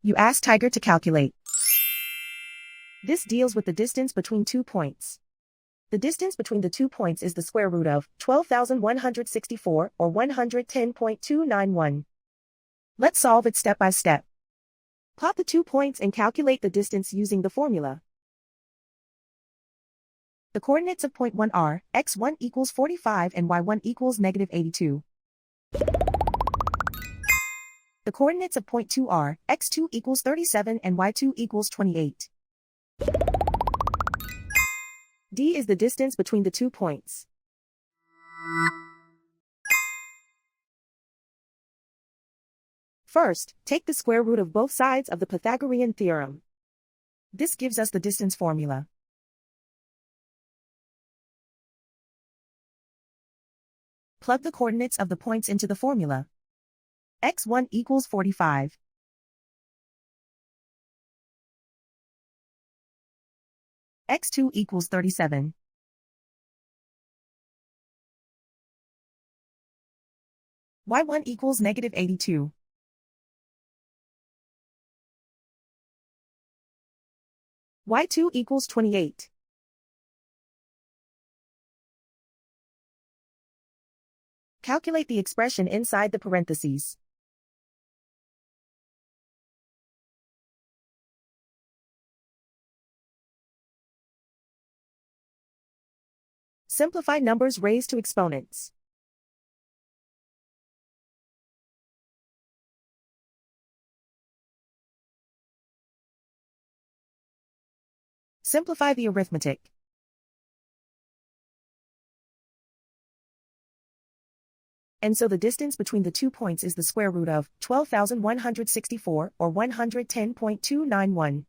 You ask Tiger to calculate. This deals with the distance between 2 points. The distance between the 2 points is the square root of 12,164 or 110.291. Let's solve it step by step. Plot the 2 points and calculate the distance using the formula. The coordinates of point 1 are x1 equals 45 and y1 equals negative 82. The coordinates of point 2 are x2 equals 37 and y2 equals 28. D is the distance between the 2 points. First, take the square root of both sides of the Pythagorean theorem. This gives us the distance formula. Plug the coordinates of the points into the formula. x1 equals 45. x2 equals 37. y1 equals negative 82. y2 equals 28. Calculate the expression inside the parentheses. Simplify numbers raised to exponents. Simplify the arithmetic. And so the distance between the 2 points is the square root of 12,164 or 110.291.